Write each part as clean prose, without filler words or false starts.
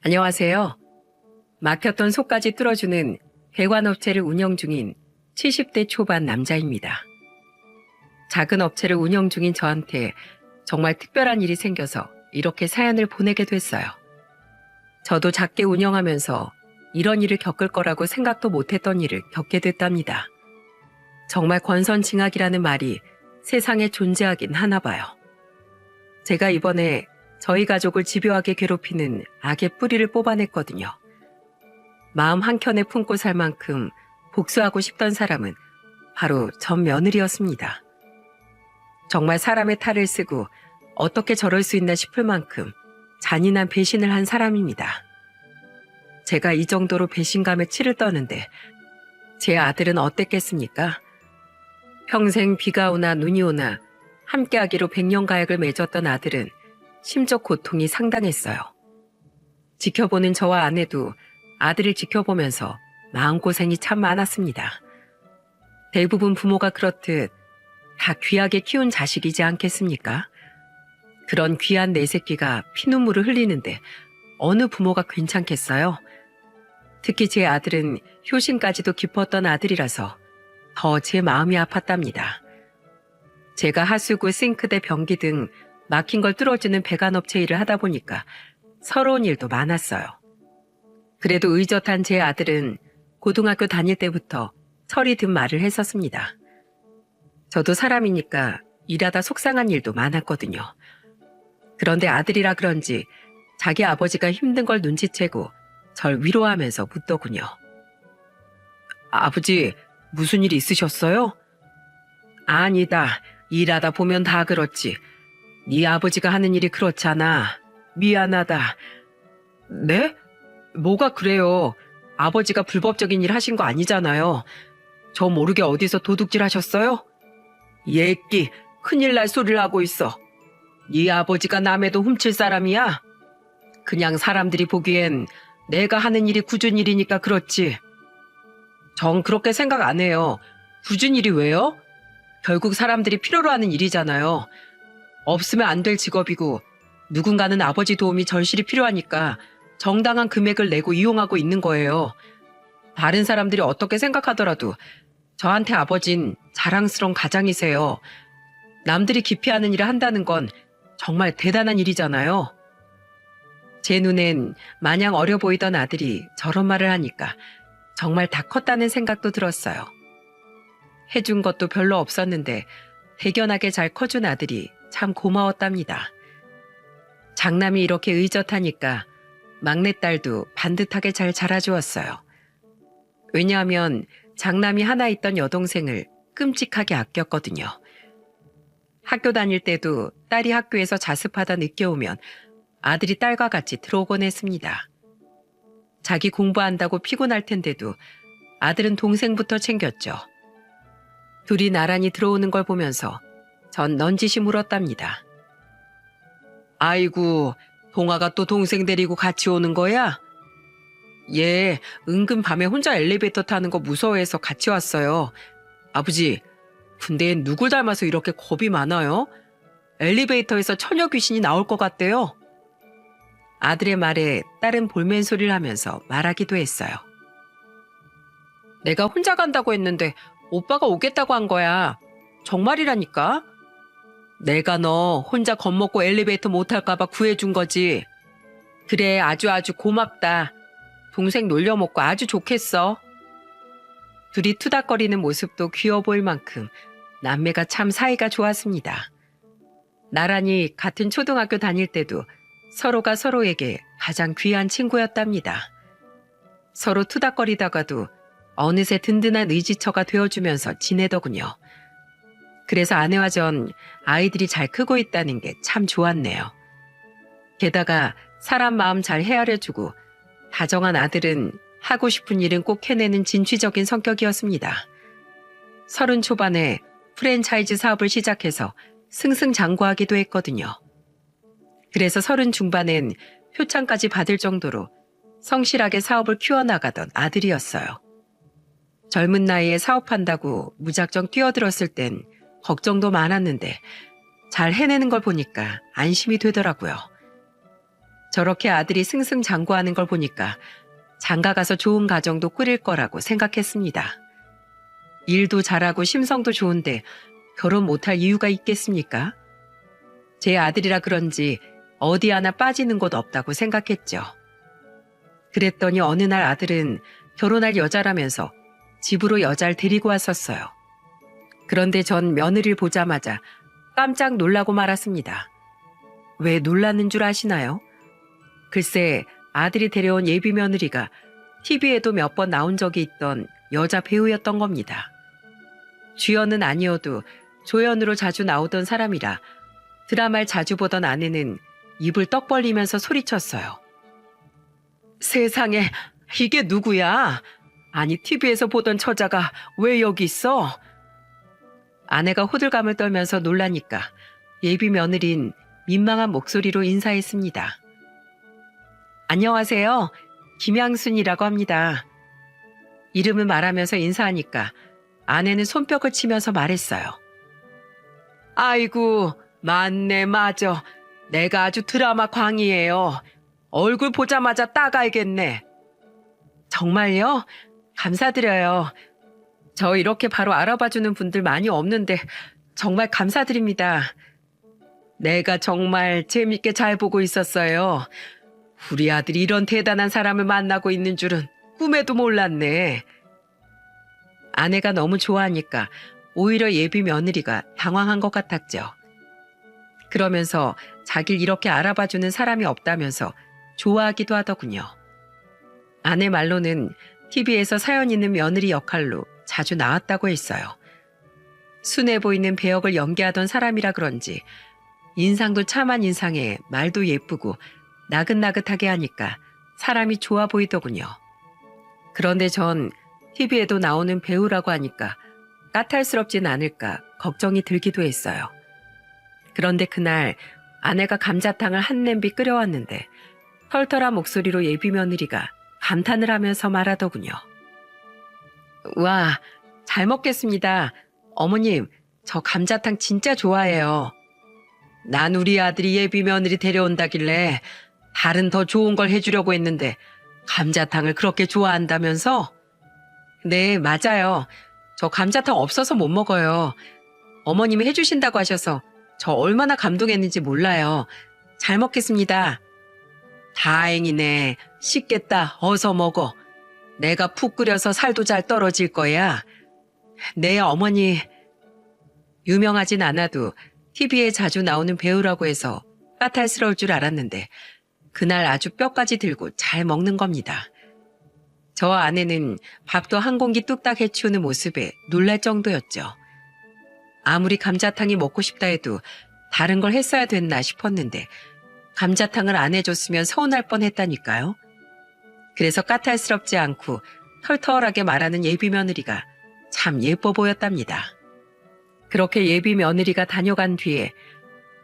안녕하세요. 막혔던 속까지 뚫어주는 배관업체를 운영 중인 70대 초반 남자입니다. 작은 업체를 운영 중인 저한테 정말 특별한 일이 생겨서 이렇게 사연을 보내게 됐어요. 저도 작게 운영하면서 이런 일을 겪을 거라고 생각도 못했던 일을 겪게 됐답니다. 정말 권선징악이라는 말이 세상에 존재하긴 하나 봐요. 제가 이번에 저희 가족을 집요하게 괴롭히는 악의 뿌리를 뽑아냈거든요. 마음 한켠에 품고 살 만큼 복수하고 싶던 사람은 바로 전 며느리였습니다. 정말 사람의 탈을 쓰고 어떻게 저럴 수 있나 싶을 만큼 잔인한 배신을 한 사람입니다. 제가 이 정도로 배신감에 치를 떠는데 제 아들은 어땠겠습니까? 평생 비가 오나 눈이 오나 함께하기로 백년가약을 맺었던 아들은 심적 고통이 상당했어요. 지켜보는 저와 아내도 아들을 지켜보면서 마음고생이 참 많았습니다. 대부분 부모가 그렇듯 다 귀하게 키운 자식이지 않겠습니까? 그런 귀한 내 새끼가 피눈물을 흘리는데 어느 부모가 괜찮겠어요? 특히 제 아들은 효심까지도 깊었던 아들이라서 더 제 마음이 아팠답니다. 제가 하수구, 싱크대, 변기 등 막힌 걸 뚫어주는 배관업체 일을 하다 보니까 서러운 일도 많았어요. 그래도 의젓한 제 아들은 고등학교 다닐 때부터 철이 든 말을 했었습니다. 저도 사람이니까 일하다 속상한 일도 많았거든요. 그런데 아들이라 그런지 자기 아버지가 힘든 걸 눈치채고 절 위로하면서 묻더군요. 아버지, 무슨 일 있으셨어요? 아니다. 일하다 보면 다 그렇지. 네 아버지가 하는 일이 그렇잖아. 미안하다. 네? 뭐가 그래요? 아버지가 불법적인 일 하신 거 아니잖아요. 저 모르게 어디서 도둑질 하셨어요? 예끼, 큰일 날 소리를 하고 있어. 네 아버지가 남의 돈 훔칠 사람이야? 그냥 사람들이 보기엔 내가 하는 일이 굳은 일이니까 그렇지. 전 그렇게 생각 안 해요. 굳은 일이 왜요? 결국 사람들이 필요로 하는 일이잖아요. 없으면 안 될 직업이고 누군가는 아버지 도움이 절실히 필요하니까 정당한 금액을 내고 이용하고 있는 거예요. 다른 사람들이 어떻게 생각하더라도 저한테 아버진 자랑스러운 가장이세요. 남들이 기피하는 일을 한다는 건 정말 대단한 일이잖아요. 제 눈엔 마냥 어려 보이던 아들이 저런 말을 하니까 정말 다 컸다는 생각도 들었어요. 해준 것도 별로 없었는데 대견하게 잘 커준 아들이 참 고마웠답니다. 장남이 이렇게 의젓하니까 막내딸도 반듯하게 잘 자라주었어요. 왜냐하면 장남이 하나 있던 여동생을 끔찍하게 아꼈거든요. 학교 다닐 때도 딸이 학교에서 자습하다 늦게 오면 아들이 딸과 같이 들어오곤 했습니다. 자기 공부한다고 피곤할 텐데도 아들은 동생부터 챙겼죠. 둘이 나란히 들어오는 걸 보면서 전 넌지시 물었답니다. 아이고, 동아가 또 동생 데리고 같이 오는 거야? 예, 은근 밤에 혼자 엘리베이터 타는 거 무서워해서 같이 왔어요. 아버지, 근데 누굴 닮아서 이렇게 겁이 많아요? 엘리베이터에서 처녀 귀신이 나올 것 같대요. 아들의 말에 딸은 볼멘 소리를 하면서 말하기도 했어요. 내가 혼자 간다고 했는데 오빠가 오겠다고 한 거야. 정말이라니까? 내가 너 혼자 겁먹고 엘리베이터 못 탈까봐 구해준 거지. 그래, 아주 고맙다. 동생 놀려먹고 아주 좋겠어. 둘이 투닥거리는 모습도 귀여워 보일 만큼 남매가 참 사이가 좋았습니다. 나란히 같은 초등학교 다닐 때도 서로가 서로에게 가장 귀한 친구였답니다. 서로 투닥거리다가도 어느새 든든한 의지처가 되어주면서 지내더군요. 그래서 아내와 전 아이들이 잘 크고 있다는 게 참 좋았네요. 게다가 사람 마음 잘 헤아려주고 다정한 아들은 하고 싶은 일은 꼭 해내는 진취적인 성격이었습니다. 30 초반에 프랜차이즈 사업을 시작해서 승승장구하기도 했거든요. 그래서 30 중반엔 표창까지 받을 정도로 성실하게 사업을 키워나가던 아들이었어요. 젊은 나이에 사업한다고 무작정 뛰어들었을 땐 걱정도 많았는데 잘 해내는 걸 보니까 안심이 되더라고요. 저렇게 아들이 승승장구하는 걸 보니까 장가가서 좋은 가정도 꾸릴 거라고 생각했습니다. 일도 잘하고 심성도 좋은데 결혼 못할 이유가 있겠습니까? 제 아들이라 그런지 어디 하나 빠지는 곳 없다고 생각했죠. 그랬더니 어느 날 아들은 결혼할 여자라면서 집으로 여자를 데리고 왔었어요. 그런데 전 며느리를 보자마자 깜짝 놀라고 말았습니다. 왜 놀라는 줄 아시나요? 글쎄 아들이 데려온 예비 며느리가 TV에도 몇 번 나온 적이 있던 여자 배우였던 겁니다. 주연은 아니어도 조연으로 자주 나오던 사람이라 드라마를 자주 보던 아내는 입을 떡 벌리면서 소리쳤어요. 세상에 이게 누구야? 아니 TV에서 보던 처자가 왜 여기 있어? 아내가 호들갑을 떨면서 놀라니까 예비 며느린 민망한 목소리로 인사했습니다. 안녕하세요. 김양순이라고 합니다. 이름을 말하면서 인사하니까 아내는 손뼉을 치면서 말했어요. 아이고, 맞네, 맞아. 내가 아주 드라마 광이에요. 얼굴 보자마자 딱 알겠네. 정말요? 감사드려요. 저 이렇게 바로 알아봐주는 분들 많이 없는데 정말 감사드립니다. 내가 정말 재밌게 잘 보고 있었어요. 우리 아들이 이런 대단한 사람을 만나고 있는 줄은 꿈에도 몰랐네. 아내가 너무 좋아하니까 오히려 예비 며느리가 당황한 것 같았죠. 그러면서 자기를 이렇게 알아봐주는 사람이 없다면서 좋아하기도 하더군요. 아내 말로는 TV에서 사연 있는 며느리 역할로 자주 나왔다고 했어요. 순해 보이는 배역을 연기하던 사람이라 그런지 인상도 참한 인상에 말도 예쁘고 나긋나긋하게 하니까 사람이 좋아 보이더군요. 그런데 전 TV에도 나오는 배우라고 하니까 까탈스럽진 않을까 걱정이 들기도 했어요. 그런데 그날 아내가 감자탕을 한 냄비 끓여왔는데 털털한 목소리로 예비 며느리가 감탄을 하면서 말하더군요. 와, 잘 먹겠습니다. 어머님, 저 감자탕 진짜 좋아해요. 난 우리 아들이 예비 며느리 데려온다길래 다른 더 좋은 걸 해주려고 했는데 감자탕을 그렇게 좋아한다면서? 네, 맞아요. 저 감자탕 없어서 못 먹어요. 어머님이 해주신다고 하셔서 저 얼마나 감동했는지 몰라요. 잘 먹겠습니다. 다행이네. 식겠다. 어서 먹어. 내가 푹 끓여서 살도 잘 떨어질 거야. 네, 어머니. 유명하진 않아도 TV에 자주 나오는 배우라고 해서 까탈스러울 줄 알았는데 그날 아주 뼈까지 들고 잘 먹는 겁니다. 저와 아내는 밥도 한 공기 뚝딱 해치우는 모습에 놀랄 정도였죠. 아무리 감자탕이 먹고 싶다 해도 다른 걸 했어야 됐나 싶었는데 감자탕을 안 해줬으면 서운할 뻔했다니까요. 그래서 까탈스럽지 않고 털털하게 말하는 예비 며느리가 참 예뻐 보였답니다. 그렇게 예비 며느리가 다녀간 뒤에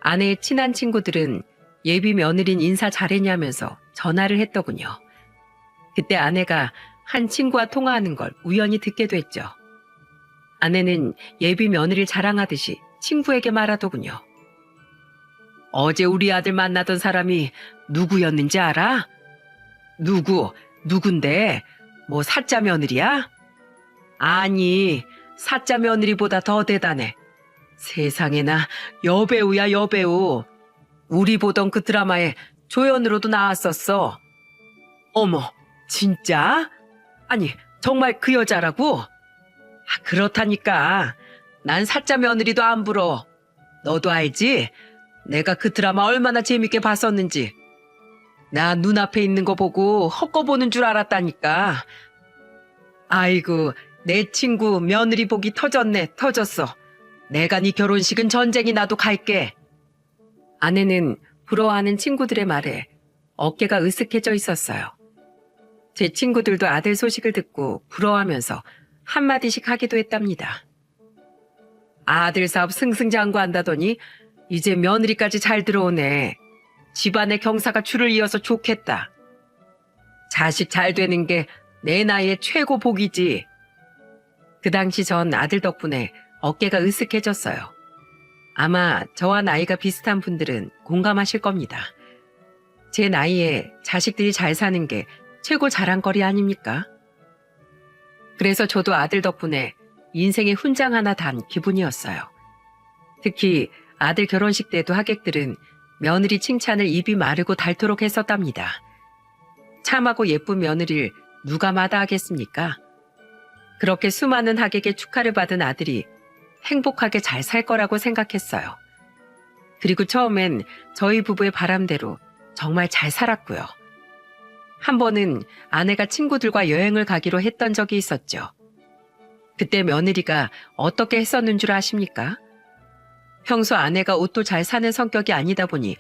아내의 친한 친구들은 예비 며느린 인사 잘했냐면서 전화를 했더군요. 그때 아내가 한 친구와 통화하는 걸 우연히 듣게 됐죠. 아내는 예비 며느리를 자랑하듯이 친구에게 말하더군요. 어제 우리 아들 만나던 사람이 누구였는지 알아? 누군데? 뭐 사짜 며느리야? 아니, 사짜 며느리보다 더 대단해. 세상에나 여배우야, 여배우. 우리 보던 그 드라마에 조연으로도 나왔었어. 어머, 진짜? 아니, 정말 그 여자라고? 그렇다니까. 난 사짜 며느리도 안 부러워. 너도 알지? 내가 그 드라마 얼마나 재밌게 봤었는지. 나 눈앞에 있는 거 보고 헛거보는 줄 알았다니까. 아이고, 내 친구 며느리 복이 터졌어. 내가 네 결혼식은 전쟁이 나도 갈게. 아내는 부러워하는 친구들의 말에 어깨가 으쓱해져 있었어요. 제 친구들도 아들 소식을 듣고 부러워하면서 한마디씩 하기도 했답니다. 아들 사업 승승장구한다더니 이제 며느리까지 잘 들어오네. 집안의 경사가 줄을 이어서 좋겠다. 자식 잘 되는 게 내 나이에 최고 복이지. 그 당시 전 아들 덕분에 어깨가 으쓱해졌어요. 아마 저와 나이가 비슷한 분들은 공감하실 겁니다. 제 나이에 자식들이 잘 사는 게 최고 자랑거리 아닙니까? 그래서 저도 아들 덕분에 인생의 훈장 하나 단 기분이었어요. 특히 아들 결혼식 때도 하객들은 며느리 칭찬을 입이 마르고 닳도록 했었답니다. 참하고 예쁜 며느리를 누가 마다하겠습니까? 그렇게 수많은 하객의 축하를 받은 아들이 행복하게 잘 살 거라고 생각했어요. 그리고 처음엔 저희 부부의 바람대로 정말 잘 살았고요. 한 번은 아내가 친구들과 여행을 가기로 했던 적이 있었죠. 그때 며느리가 어떻게 했었는 줄 아십니까? 평소 아내가 옷도 잘 사는 성격이 아니다 보니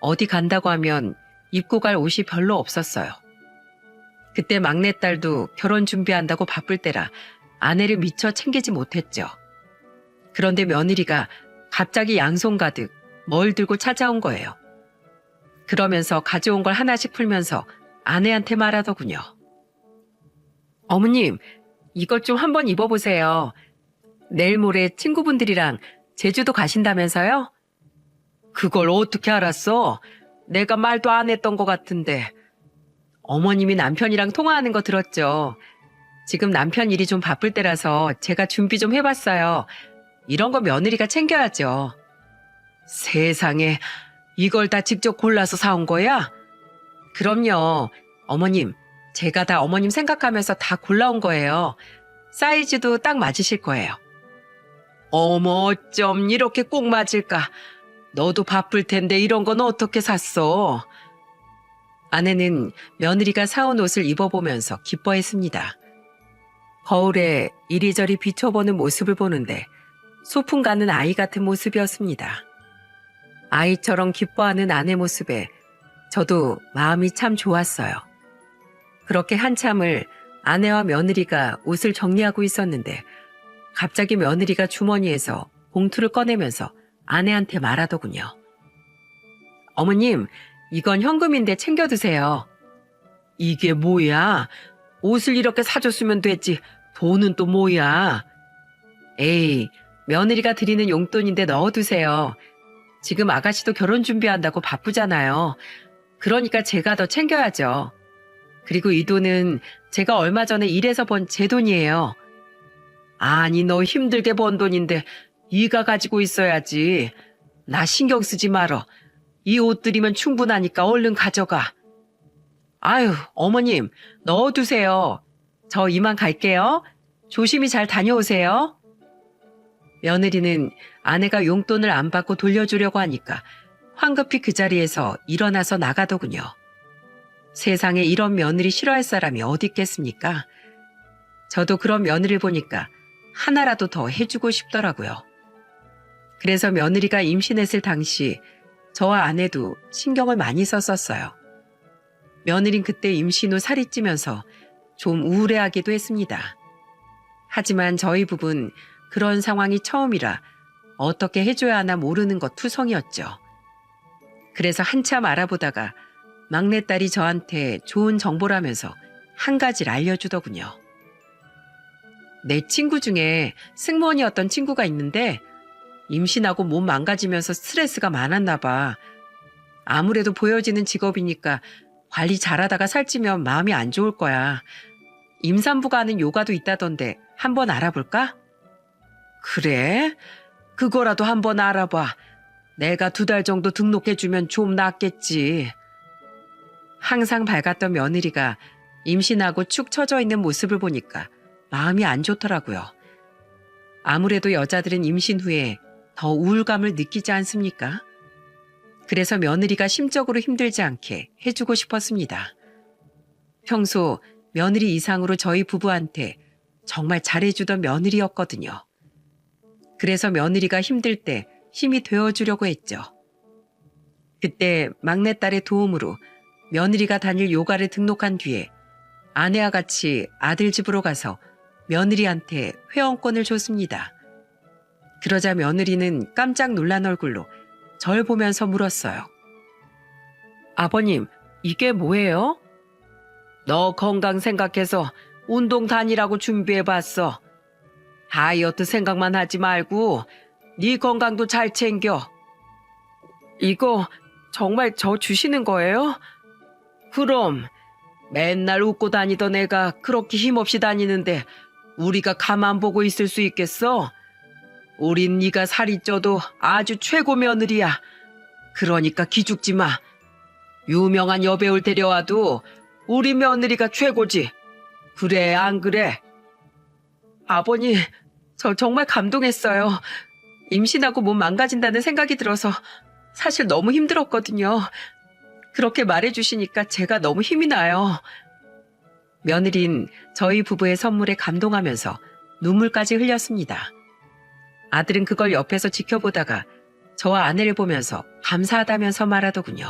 어디 간다고 하면 입고 갈 옷이 별로 없었어요. 그때 막내딸도 결혼 준비한다고 바쁠 때라 아내를 미처 챙기지 못했죠. 그런데 며느리가 갑자기 양손 가득 뭘 들고 찾아온 거예요. 그러면서 가져온 걸 하나씩 풀면서 아내한테 말하더군요. 어머님, 이것 좀 한번 입어보세요. 내일 모레 친구분들이랑 제주도 가신다면서요? 그걸 어떻게 알았어? 내가 말도 안 했던 것 같은데. 어머님이 남편이랑 통화하는 거 들었죠. 지금 남편 일이 좀 바쁠 때라서 제가 준비 좀 해봤어요. 이런 거 며느리가 챙겨야죠. 세상에, 이걸 다 직접 골라서 사온 거야? 그럼요. 어머님, 제가 다 어머님 생각하면서 다 골라온 거예요. 사이즈도 딱 맞으실 거예요. 어머, 어쩜 이렇게 꼭 맞을까? 너도 바쁠 텐데 이런 건 어떻게 샀어? 아내는 며느리가 사온 옷을 입어보면서 기뻐했습니다. 거울에 이리저리 비춰보는 모습을 보는데 소풍 가는 아이 같은 모습이었습니다. 아이처럼 기뻐하는 아내 모습에 저도 마음이 참 좋았어요. 그렇게 한참을 아내와 며느리가 옷을 정리하고 있었는데 갑자기 며느리가 주머니에서 봉투를 꺼내면서 아내한테 말하더군요. 어머님, 이건 현금인데 챙겨두세요. 이게 뭐야? 옷을 이렇게 사줬으면 됐지. 돈은 또 뭐야? 에이, 며느리가 드리는 용돈인데 넣어두세요. 지금 아가씨도 결혼 준비한다고 바쁘잖아요. 그러니까 제가 더 챙겨야죠. 그리고 이 돈은 제가 얼마 전에 일해서 번 제 돈이에요. 아니, 너 힘들게 번 돈인데 네가 가지고 있어야지. 나 신경 쓰지 말어. 이 옷들이면 충분하니까 얼른 가져가. 아유, 어머님, 넣어두세요. 저 이만 갈게요. 조심히 잘 다녀오세요. 며느리는 아내가 용돈을 안 받고 돌려주려고 하니까 황급히 그 자리에서 일어나서 나가더군요. 세상에 이런 며느리 싫어할 사람이 어디 있겠습니까? 저도 그런 며느리를 보니까 하나라도 더 해주고 싶더라고요. 그래서 며느리가 임신했을 당시 저와 아내도 신경을 많이 썼었어요. 며느린 그때 임신 후 살이 찌면서 좀 우울해하기도 했습니다. 하지만 저희 부부는 그런 상황이 처음이라 어떻게 해줘야 하나 모르는 것 투성이었죠. 그래서 한참 알아보다가 막내딸이 저한테 좋은 정보라면서 한 가지를 알려주더군요. 내 친구 중에 승무원이었던 친구가 있는데 임신하고 몸 망가지면서 스트레스가 많았나 봐. 아무래도 보여지는 직업이니까 관리 잘하다가 살찌면 마음이 안 좋을 거야. 임산부가 하는 요가도 있다던데 한번 알아볼까? 그래? 그거라도 한번 알아봐. 내가 2달 정도 등록해주면 좀 낫겠지. 항상 밝았던 며느리가 임신하고 축 처져 있는 모습을 보니까 마음이 안 좋더라고요. 아무래도 여자들은 임신 후에 더 우울감을 느끼지 않습니까? 그래서 며느리가 심적으로 힘들지 않게 해주고 싶었습니다. 평소 며느리 이상으로 저희 부부한테 정말 잘해주던 며느리였거든요. 그래서 며느리가 힘들 때 힘이 되어주려고 했죠. 그때 막내딸의 도움으로 며느리가 다닐 요가를 등록한 뒤에 아내와 같이 아들 집으로 가서 며느리한테 회원권을 줬습니다. 그러자 며느리는 깜짝 놀란 얼굴로 절 보면서 물었어요. 아버님, 이게 뭐예요? 너 건강 생각해서 운동 다니라고 준비해봤어. 다이어트 생각만 하지 말고 네 건강도 잘 챙겨. 이거 정말 저 주시는 거예요? 그럼 맨날 웃고 다니던 애가 그렇게 힘없이 다니는데 우리가 가만 보고 있을 수 있겠어? 우린 네가 살이 쪄도 아주 최고 며느리야. 그러니까 기죽지 마. 유명한 여배우를 데려와도 우리 며느리가 최고지. 그래, 안 그래? 아버님, 저 정말 감동했어요. 임신하고 몸 망가진다는 생각이 들어서 사실 너무 힘들었거든요. 그렇게 말해주시니까 제가 너무 힘이 나요. 며느린 저희 부부의 선물에 감동하면서 눈물까지 흘렸습니다. 아들은 그걸 옆에서 지켜보다가 저와 아내를 보면서 감사하다면서 말하더군요.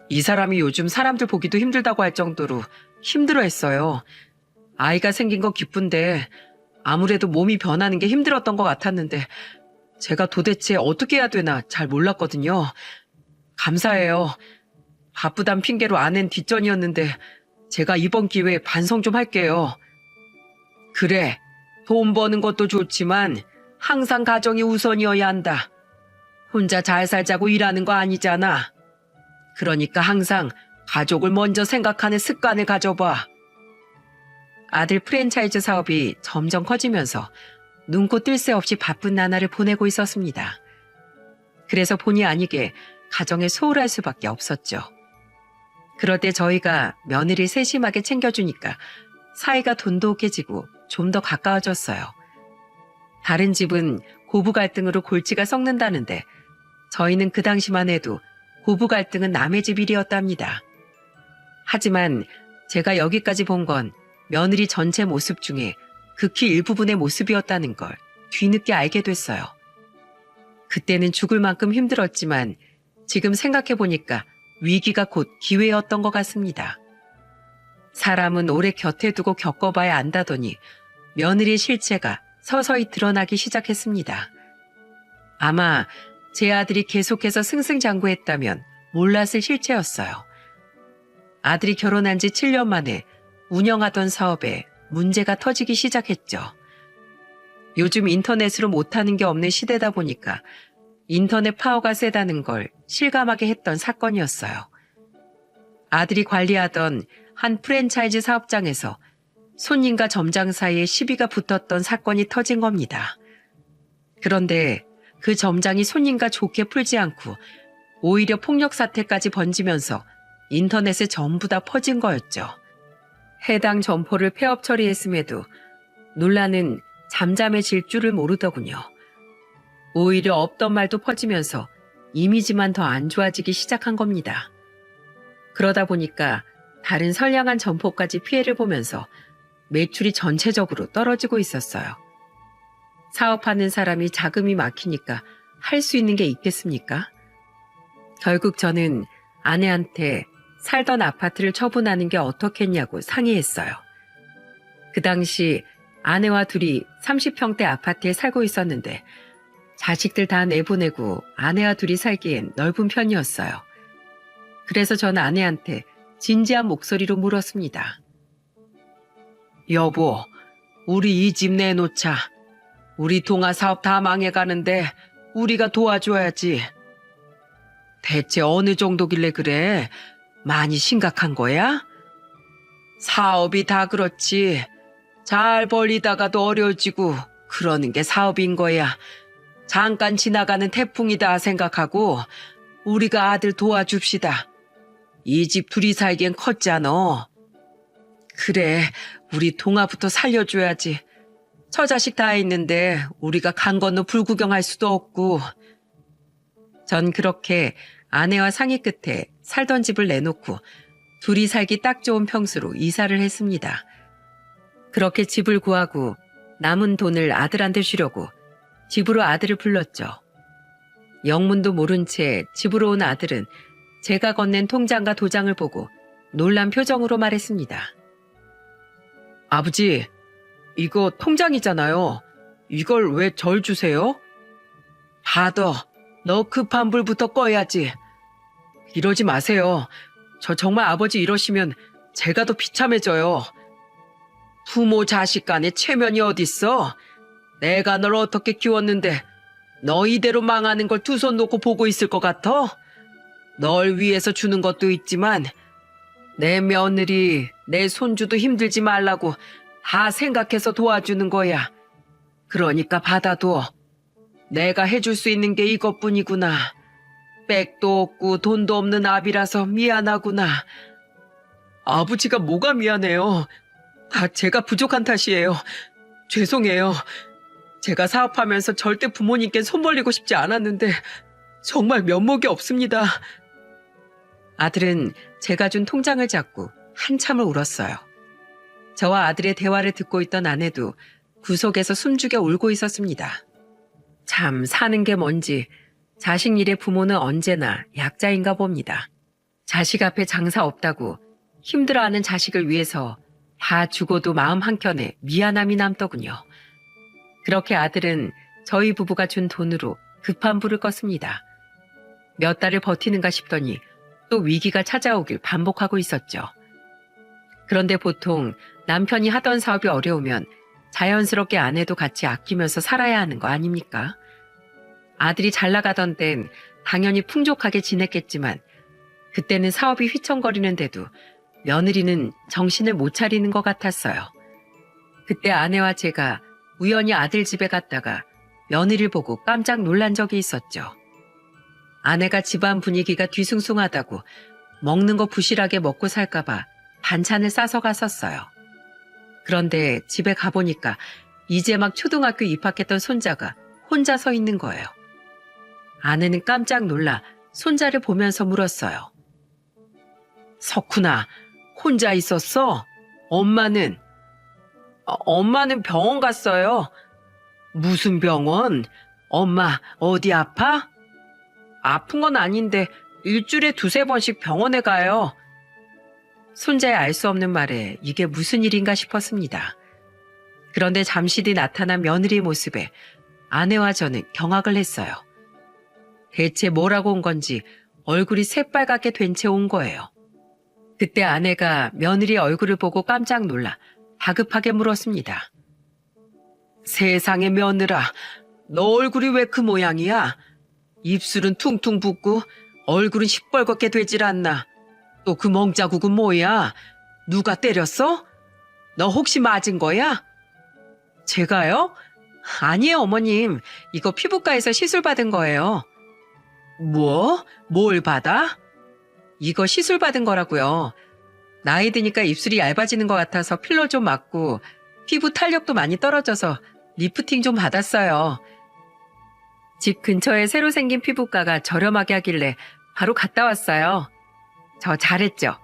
이 사람이 요즘 사람들 보기도 힘들다고 할 정도로 힘들어했어요. 아이가 생긴 건 기쁜데 아무래도 몸이 변하는 게 힘들었던 것 같았는데 제가 도대체 어떻게 해야 되나 잘 몰랐거든요. 감사해요. 바쁘단 핑계로 아낸 뒷전이었는데 제가 이번 기회에 반성 좀 할게요. 그래, 돈 버는 것도 좋지만 항상 가정이 우선이어야 한다. 혼자 잘 살자고 일하는 거 아니잖아. 그러니까 항상 가족을 먼저 생각하는 습관을 가져봐. 아들 프랜차이즈 사업이 점점 커지면서 눈코 뜰 새 없이 바쁜 나날을 보내고 있었습니다. 그래서 본의 아니게 가정에 소홀할 수밖에 없었죠. 그럴 때 저희가 며느리 세심하게 챙겨주니까 사이가 돈독해지고 좀 더 가까워졌어요. 다른 집은 고부 갈등으로 골치가 썩는다는데 저희는 그 당시만 해도 고부 갈등은 남의 집 일이었답니다. 하지만 제가 여기까지 본 건 며느리 전체 모습 중에 극히 일부분의 모습이었다는 걸 뒤늦게 알게 됐어요. 그때는 죽을 만큼 힘들었지만 지금 생각해보니까 위기가 곧 기회였던 것 같습니다. 사람은 오래 곁에 두고 겪어봐야 안다더니 며느리의 실체가 서서히 드러나기 시작했습니다. 아마 제 아들이 계속해서 승승장구했다면 몰랐을 실체였어요. 아들이 결혼한 지 7년 만에 운영하던 사업에 문제가 터지기 시작했죠. 요즘 인터넷으로 못하는 게 없는 시대다 보니까 인터넷 파워가 세다는 걸 실감하게 했던 사건이었어요. 아들이 관리하던 한 프랜차이즈 사업장에서 손님과 점장 사이에 시비가 붙었던 사건이 터진 겁니다. 그런데 그 점장이 손님과 좋게 풀지 않고 오히려 폭력 사태까지 번지면서 인터넷에 전부 다 퍼진 거였죠. 해당 점포를 폐업 처리했음에도 논란은 잠잠해질 줄을 모르더군요. 오히려 없던 말도 퍼지면서 이미지만 더 안 좋아지기 시작한 겁니다. 그러다 보니까 다른 선량한 점포까지 피해를 보면서 매출이 전체적으로 떨어지고 있었어요. 사업하는 사람이 자금이 막히니까 할 수 있는 게 있겠습니까? 결국 저는 아내한테 살던 아파트를 처분하는 게 어떻겠냐고 상의했어요. 그 당시 아내와 둘이 30평대 아파트에 살고 있었는데 자식들 다 내보내고 아내와 둘이 살기엔 넓은 편이었어요. 그래서 전 아내한테 진지한 목소리로 물었습니다. 여보, 우리 이 집 내놓자. 우리 동아 사업 다 망해가는데 우리가 도와줘야지. 대체 어느 정도길래 그래? 많이 심각한 거야? 사업이 다 그렇지. 잘 벌리다가도 어려워지고 그러는 게 사업인 거야. 잠깐 지나가는 태풍이다 생각하고 우리가 아들 도와줍시다. 이 집 둘이 살기엔 컸잖아. 그래, 우리 동아부터 살려줘야지. 처자식 다 있는데 우리가 강 건너 불구경할 수도 없고. 전 그렇게 아내와 상의 끝에 살던 집을 내놓고 둘이 살기 딱 좋은 평수로 이사를 했습니다. 그렇게 집을 구하고 남은 돈을 아들한테 주려고 집으로 아들을 불렀죠. 영문도 모른 채 집으로 온 아들은 제가 건넨 통장과 도장을 보고 놀란 표정으로 말했습니다. 아버지, 이거 통장이잖아요. 이걸 왜 절 주세요? 받아. 너 급한 불부터 꺼야지. 이러지 마세요. 저 정말 아버지 이러시면 제가 더 비참해져요. 부모 자식 간에 체면이 어딨어? 내가 널 어떻게 키웠는데 너 이대로 망하는 걸 두 손 놓고 보고 있을 것 같아? 널 위해서 주는 것도 있지만 내 며느리, 내 손주도 힘들지 말라고 다 생각해서 도와주는 거야. 그러니까 받아둬. 내가 해줄 수 있는 게 이것뿐이구나. 백도 없고 돈도 없는 아비라서 미안하구나. 아버지가 뭐가 미안해요. 다 제가 부족한 탓이에요. 죄송해요. 제가 사업하면서 절대 부모님께 손 벌리고 싶지 않았는데 정말 면목이 없습니다. 아들은 제가 준 통장을 잡고 한참을 울었어요. 저와 아들의 대화를 듣고 있던 아내도 구석에서 숨죽여 울고 있었습니다. 참 사는 게 뭔지 자식 일의 부모는 언제나 약자인가 봅니다. 자식 앞에 장사 없다고 힘들어하는 자식을 위해서 다 죽어도 마음 한켠에 미안함이 남더군요. 그렇게 아들은 저희 부부가 준 돈으로 급한 불을 껐습니다. 몇 달을 버티는가 싶더니 또 위기가 찾아오길 반복하고 있었죠. 그런데 보통 남편이 하던 사업이 어려우면 자연스럽게 아내도 같이 아끼면서 살아야 하는 거 아닙니까? 아들이 잘 나가던 땐 당연히 풍족하게 지냈겠지만 그때는 사업이 휘청거리는데도 며느리는 정신을 못 차리는 것 같았어요. 그때 아내와 제가 우연히 아들 집에 갔다가 며느리를 보고 깜짝 놀란 적이 있었죠. 아내가 집안 분위기가 뒤숭숭하다고 먹는 거 부실하게 먹고 살까봐 반찬을 싸서 갔었어요. 그런데 집에 가보니까 이제 막 초등학교 입학했던 손자가 혼자 서 있는 거예요. 아내는 깜짝 놀라 손자를 보면서 물었어요. 석훈아, 혼자 있었어? 엄마는? 엄마는 병원 갔어요. 무슨 병원? 엄마 어디 아파? 아픈 건 아닌데 일주일에 2-3번씩 병원에 가요. 손자의 알 수 없는 말에 이게 무슨 일인가 싶었습니다. 그런데 잠시 뒤 나타난 며느리의 모습에 아내와 저는 경악을 했어요. 대체 뭐라고 온 건지 얼굴이 새빨갛게 된 채 온 거예요. 그때 아내가 며느리의 얼굴을 보고 깜짝 놀라 다급하게 물었습니다. 세상에 며느라, 너 얼굴이 왜 그 모양이야? 입술은 퉁퉁 붓고 얼굴은 시뻘겋게 되질 않나? 또 그 멍자국은 뭐야? 누가 때렸어? 너 혹시 맞은 거야? 제가요? 아니에요, 어머님. 이거 피부과에서 시술 받은 거예요. 뭐? 뭘 받아? 이거 시술 받은 거라고요. 나이 드니까 입술이 얇아지는 것 같아서 필러 좀 맞고 피부 탄력도 많이 떨어져서 리프팅 좀 받았어요. 집 근처에 새로 생긴 피부과가 저렴하게 하길래 바로 갔다 왔어요. 저 잘했죠?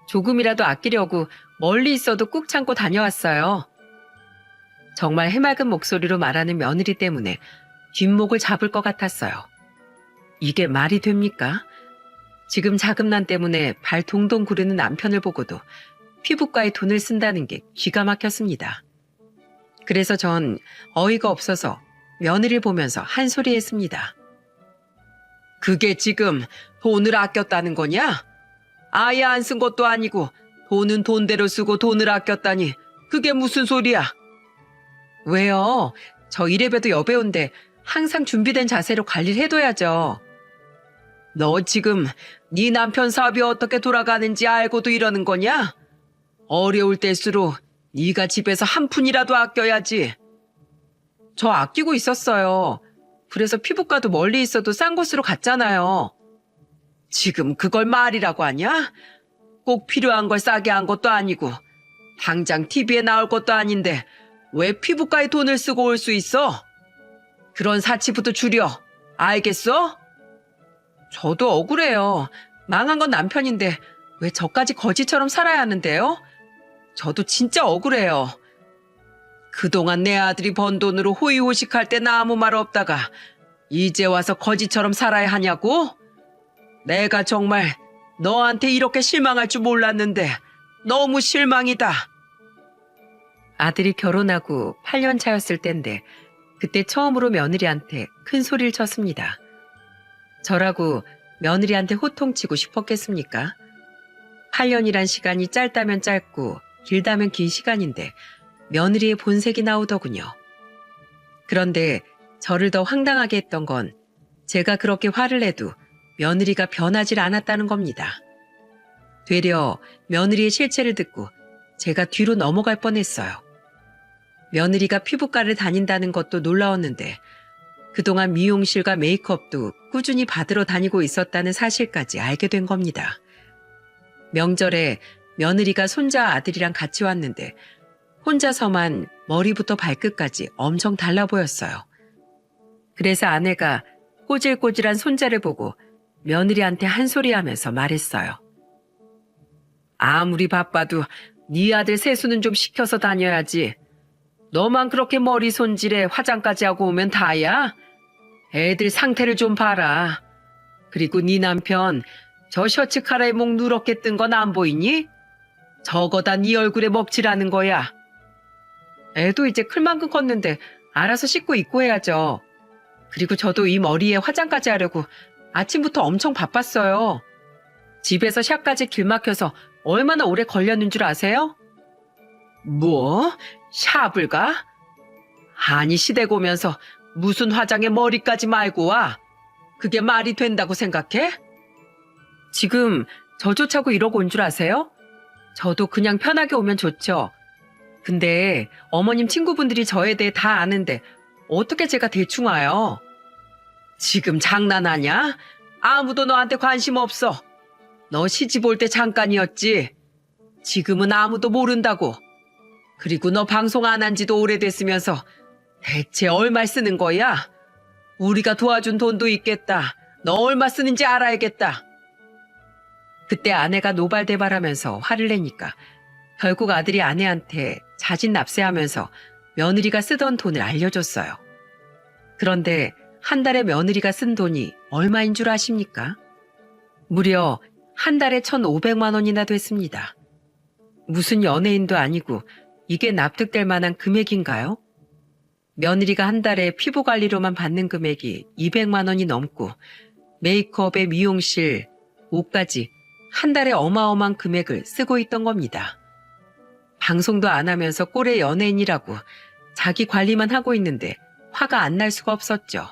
조금이라도 아끼려고 멀리 있어도 꾹 참고 다녀왔어요. 정말 해맑은 목소리로 말하는 며느리 때문에 뒷목을 잡을 것 같았어요. 이게 말이 됩니까? 지금 자금난 때문에 발 동동 구르는 남편을 보고도 피부과에 돈을 쓴다는 게 기가 막혔습니다. 그래서 전 어이가 없어서 며느리를 보면서 한 소리 했습니다. 그게 지금 돈을 아꼈다는 거냐? 아예 안 쓴 것도 아니고 돈은 돈대로 쓰고 돈을 아꼈다니 그게 무슨 소리야? 왜요? 저 이래봬도 여배우인데 항상 준비된 자세로 관리를 해둬야죠. 너 지금 네 남편 사업이 어떻게 돌아가는지 알고도 이러는 거냐? 어려울 때일수록 네가 집에서 한 푼이라도 아껴야지. 저 아끼고 있었어요. 그래서 피부과도 멀리 있어도 싼 곳으로 갔잖아요. 지금 그걸 말이라고 하냐? 꼭 필요한 걸 싸게 한 것도 아니고 당장 TV에 나올 것도 아닌데 왜 피부과에 돈을 쓰고 올 수 있어? 그런 사치부터 줄여. 알겠어? 저도 억울해요. 망한 건 남편인데 왜 저까지 거지처럼 살아야 하는데요? 저도 진짜 억울해요. 그동안 내 아들이 번 돈으로 호의호식할 때 나 아무 말 없다가 이제 와서 거지처럼 살아야 하냐고? 내가 정말 너한테 이렇게 실망할 줄 몰랐는데 너무 실망이다. 아들이 결혼하고 8년 차였을 땐데 그때 처음으로 며느리한테 큰 소리를 쳤습니다. 저라고 며느리한테 호통치고 싶었겠습니까? 8년이란 시간이 짧다면 짧고 길다면 긴 시간인데 며느리의 본색이 나오더군요. 그런데 저를 더 황당하게 했던 건 제가 그렇게 화를 내도 며느리가 변하질 않았다는 겁니다. 되려 며느리의 실체를 듣고 제가 뒤로 넘어갈 뻔했어요. 며느리가 피부과를 다닌다는 것도 놀라웠는데 그동안 미용실과 메이크업도 꾸준히 받으러 다니고 있었다는 사실까지 알게 된 겁니다. 명절에 며느리가 손자 아들이랑 같이 왔는데 혼자서만 머리부터 발끝까지 엄청 달라 보였어요. 그래서 아내가 꼬질꼬질한 손자를 보고 며느리한테 한 소리 하면서 말했어요. 아무리 바빠도 네 아들 세수는 좀 시켜서 다녀야지. 너만 그렇게 머리 손질에 화장까지 하고 오면 다야? 애들 상태를 좀 봐라. 그리고 네 남편 저 셔츠 카라에 목 누렇게 뜬 건 안 보이니? 저거 다 네 얼굴에 먹칠하는 거야. 애도 이제 클만큼 컸는데 알아서 씻고 입고 해야죠. 그리고 저도 이 머리에 화장까지 하려고 아침부터 엄청 바빴어요. 집에서 샵까지 길 막혀서 얼마나 오래 걸렸는 줄 아세요? 뭐? 샵을 가? 아니 시댁 오면서 무슨 화장에 머리까지 말고 와? 그게 말이 된다고 생각해? 지금 저 쫓아고 이러고 온 줄 아세요? 저도 그냥 편하게 오면 좋죠. 근데 어머님 친구분들이 저에 대해 다 아는데 어떻게 제가 대충 와요? 지금 장난하냐? 아무도 너한테 관심 없어. 너 시집 올 때 잠깐이었지. 지금은 아무도 모른다고. 그리고 너 방송 안 한 지도 오래됐으면서 대체 얼마 쓰는 거야? 우리가 도와준 돈도 있겠다. 너 얼마 쓰는지 알아야겠다. 그때 아내가 노발대발하면서 화를 내니까 결국 아들이 아내한테 자진 납세하면서 며느리가 쓰던 돈을 알려줬어요. 그런데 한 달에 며느리가 쓴 돈이 얼마인 줄 아십니까? 무려 한 달에 1,500만 원이나 됐습니다. 무슨 연예인도 아니고 이게 납득될 만한 금액인가요? 며느리가 한 달에 피부 관리로만 받는 금액이 200만 원이 넘고 메이크업에 미용실, 옷까지 한 달에 어마어마한 금액을 쓰고 있던 겁니다. 방송도 안 하면서 꼴의 연예인이라고 자기 관리만 하고 있는데 화가 안 날 수가 없었죠.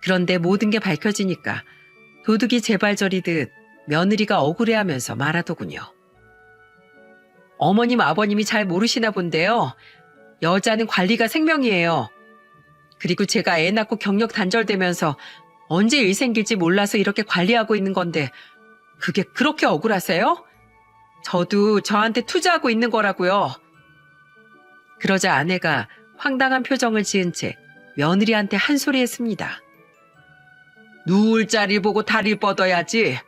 그런데 모든 게 밝혀지니까 도둑이 재발절이듯 며느리가 억울해하면서 말하더군요. 어머님 아버님이 잘 모르시나 본데요. 여자는 관리가 생명이에요. 그리고 제가 애 낳고 경력 단절되면서 언제 일 생길지 몰라서 이렇게 관리하고 있는 건데 그게 그렇게 억울하세요? 저도 저한테 투자하고 있는 거라고요. 그러자 아내가 황당한 표정을 지은 채 며느리한테 한 소리 했습니다. 누울 자리 보고 다리 뻗어야지.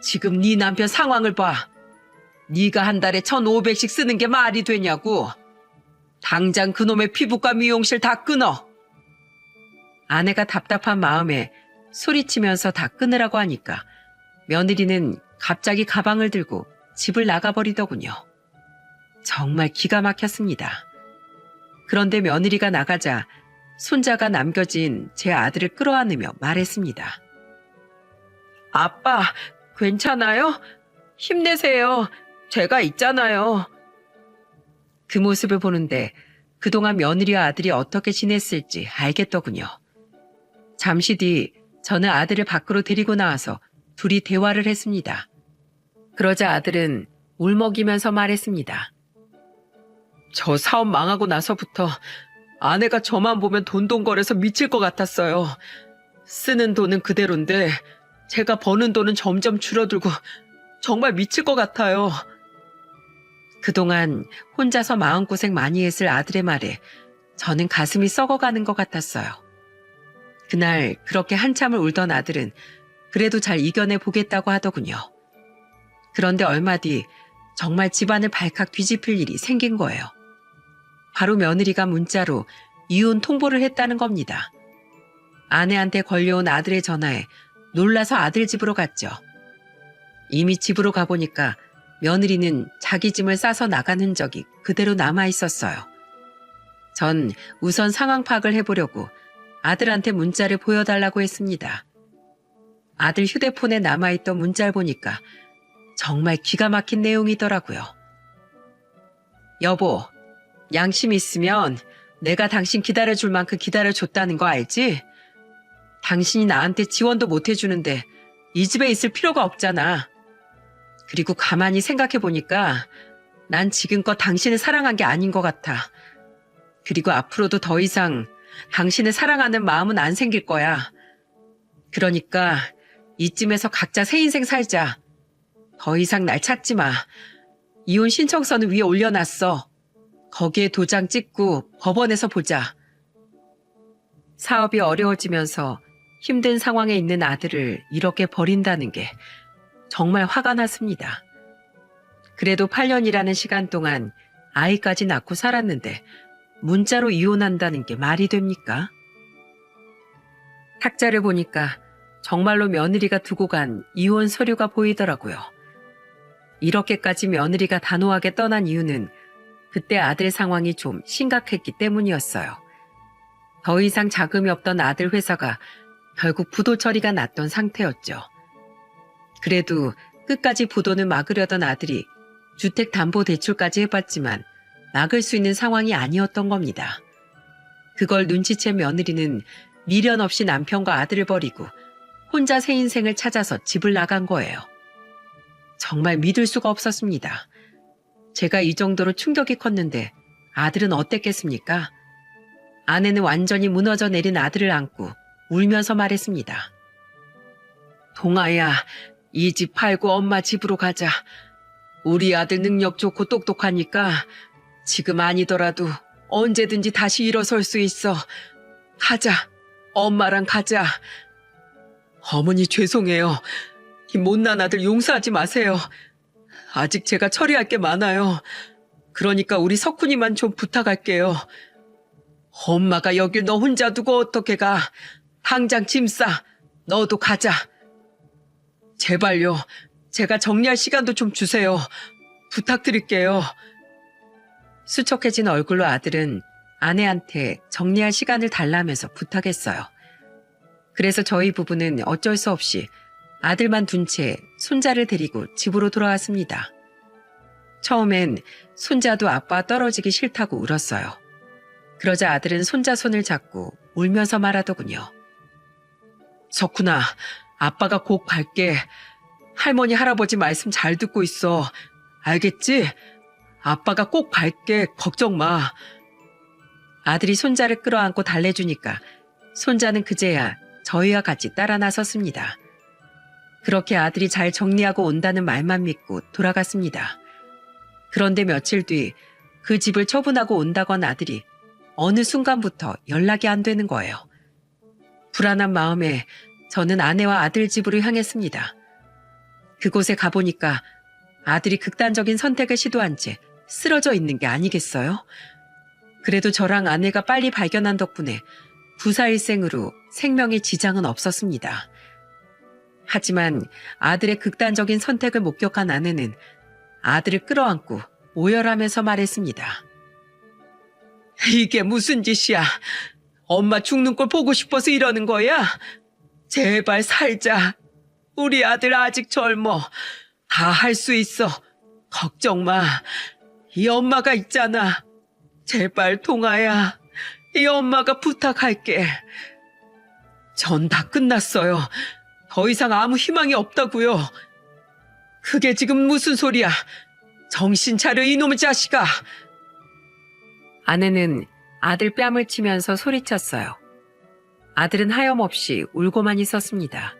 지금 네 남편 상황을 봐. 네가 한 달에 1,500씩 쓰는 게 말이 되냐고. 당장 그놈의 피부과 미용실 다 끊어. 아내가 답답한 마음에 소리치면서 다 끊으라고 하니까 며느리는 갑자기 가방을 들고 집을 나가버리더군요. 정말 기가 막혔습니다. 그런데 며느리가 나가자 손자가 남겨진 제 아들을 끌어안으며 말했습니다. 아빠, 괜찮아요? 힘내세요. 제가 있잖아요. 그 모습을 보는데 그동안 며느리와 아들이 어떻게 지냈을지 알겠더군요. 잠시 뒤 저는 아들을 밖으로 데리고 나와서 둘이 대화를 했습니다. 그러자 아들은 울먹이면서 말했습니다. 저 사업 망하고 나서부터 아내가 저만 보면 돈돈거려서 미칠 것 같았어요. 쓰는 돈은 그대로인데 제가 버는 돈은 점점 줄어들고 정말 미칠 것 같아요. 그동안 혼자서 마음고생 많이 했을 아들의 말에 저는 가슴이 썩어가는 것 같았어요. 그날 그렇게 한참을 울던 아들은 그래도 잘 이겨내 보겠다고 하더군요. 그런데 얼마 뒤 정말 집안을 발칵 뒤집힐 일이 생긴 거예요. 바로 며느리가 문자로 이혼 통보를 했다는 겁니다. 아내한테 걸려온 아들의 전화에 놀라서 아들 집으로 갔죠. 이미 집으로 가보니까 며느리는 자기 짐을 싸서 나간 흔적이 그대로 남아 있었어요. 전 우선 상황 파악을 해보려고 아들한테 문자를 보여달라고 했습니다. 아들 휴대폰에 남아있던 문자를 보니까 정말 기가 막힌 내용이더라고요. 여보, 양심 있으면 내가 당신 기다려줄 만큼 기다려줬다는 거 알지? 당신이 나한테 지원도 못 해주는데 이 집에 있을 필요가 없잖아. 그리고 가만히 생각해보니까 난 지금껏 당신을 사랑한 게 아닌 것 같아. 그리고 앞으로도 더 이상 당신을 사랑하는 마음은 안 생길 거야. 그러니까 이쯤에서 각자 새 인생 살자. 더 이상 날 찾지 마. 이혼 신청서는 위에 올려놨어. 거기에 도장 찍고 법원에서 보자. 사업이 어려워지면서 힘든 상황에 있는 아들을 이렇게 버린다는 게 정말 화가 났습니다. 그래도 8년이라는 시간 동안 아이까지 낳고 살았는데 문자로 이혼한다는 게 말이 됩니까? 탁자를 보니까 정말로 며느리가 두고 간 이혼 서류가 보이더라고요. 이렇게까지 며느리가 단호하게 떠난 이유는 그때 아들 상황이 좀 심각했기 때문이었어요. 더 이상 자금이 없던 아들 회사가 결국 부도 처리가 났던 상태였죠. 그래도 끝까지 부도는 막으려던 아들이 주택담보대출까지 해봤지만 막을 수 있는 상황이 아니었던 겁니다. 그걸 눈치챈 며느리는 미련 없이 남편과 아들을 버리고 혼자 새 인생을 찾아서 집을 나간 거예요. 정말 믿을 수가 없었습니다. 제가 이 정도로 충격이 컸는데 아들은 어땠겠습니까? 아내는 완전히 무너져 내린 아들을 안고 울면서 말했습니다. 동아야, 이 집 팔고 엄마 집으로 가자. 우리 아들 능력 좋고 똑똑하니까 지금 아니더라도 언제든지 다시 일어설 수 있어. 가자. 엄마랑 가자. 어머니 죄송해요. 이 못난 아들 용서하지 마세요. 아직 제가 처리할 게 많아요. 그러니까 우리 석훈이만 좀 부탁할게요. 엄마가 여길 너 혼자 두고 어떻게 가. 당장 짐 싸. 너도 가자. 제발요. 제가 정리할 시간도 좀 주세요. 부탁드릴게요. 수척해진 얼굴로 아들은 아내한테 정리할 시간을 달라면서 부탁했어요. 그래서 저희 부부는 어쩔 수 없이 아들만 둔 채 손자를 데리고 집으로 돌아왔습니다. 처음엔 손자도 아빠 떨어지기 싫다고 울었어요. 그러자 아들은 손자 손을 잡고 울면서 말하더군요. 석훈아, 아빠가 곧 갈게. 할머니, 할아버지 말씀 잘 듣고 있어. 알겠지? 아빠가 꼭 갈게. 걱정 마. 아들이 손자를 끌어안고 달래주니까 손자는 그제야 저희와 같이 따라 나섰습니다. 그렇게 아들이 잘 정리하고 온다는 말만 믿고 돌아갔습니다. 그런데 며칠 뒤 그 집을 처분하고 온다고 한 아들이 어느 순간부터 연락이 안 되는 거예요. 불안한 마음에 저는 아내와 아들 집으로 향했습니다. 그곳에 가보니까 아들이 극단적인 선택을 시도한 채 쓰러져 있는 게 아니겠어요? 그래도 저랑 아내가 빨리 발견한 덕분에 부사일생으로 생명에 지장은 없었습니다. 하지만 아들의 극단적인 선택을 목격한 아내는 아들을 끌어안고 오열하면서 말했습니다. 이게 무슨 짓이야? 엄마 죽는 꼴 보고 싶어서 이러는 거야? 제발 살자. 우리 아들 아직 젊어. 다 할 수 있어. 걱정 마. 이 엄마가 있잖아. 제발 동아야. 이 엄마가 부탁할게. 전 다 끝났어요. 더 이상 아무 희망이 없다고요. 그게 지금 무슨 소리야. 정신 차려 이놈의 자식아. 아내는 아들 뺨을 치면서 소리쳤어요. 아들은 하염없이 울고만 있었습니다.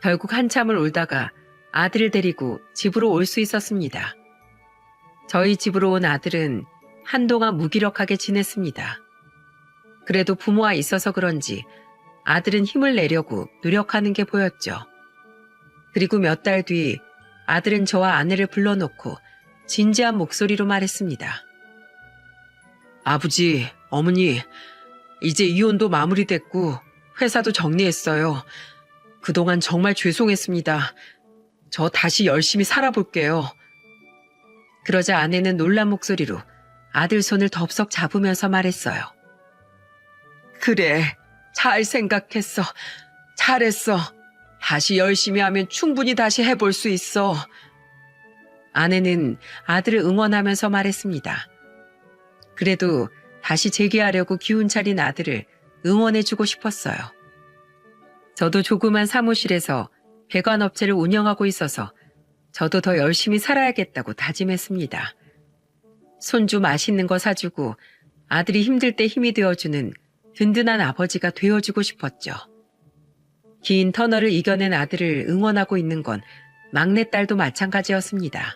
결국 한참을 울다가 아들을 데리고 집으로 올 수 있었습니다. 저희 집으로 온 아들은 한동안 무기력하게 지냈습니다. 그래도 부모가 있어서 그런지 아들은 힘을 내려고 노력하는 게 보였죠. 그리고 몇 달 뒤 아들은 저와 아내를 불러놓고 진지한 목소리로 말했습니다. 아버지, 어머니, 이제 이혼도 마무리됐고 회사도 정리했어요. 그동안 정말 죄송했습니다. 저 다시 열심히 살아볼게요. 그러자 아내는 놀란 목소리로 아들 손을 덥석 잡으면서 말했어요. 그래, 잘 생각했어. 잘했어. 다시 열심히 하면 충분히 다시 해볼 수 있어. 아내는 아들을 응원하면서 말했습니다. 그래도 다시 재기하려고 기운 차린 아들을 응원해주고 싶었어요. 저도 조그만 사무실에서 배관업체를 운영하고 있어서 저도 더 열심히 살아야겠다고 다짐했습니다. 손주 맛있는 거 사주고 아들이 힘들 때 힘이 되어주는 든든한 아버지가 되어주고 싶었죠. 긴 터널을 이겨낸 아들을 응원하고 있는 건 막내딸도 마찬가지였습니다.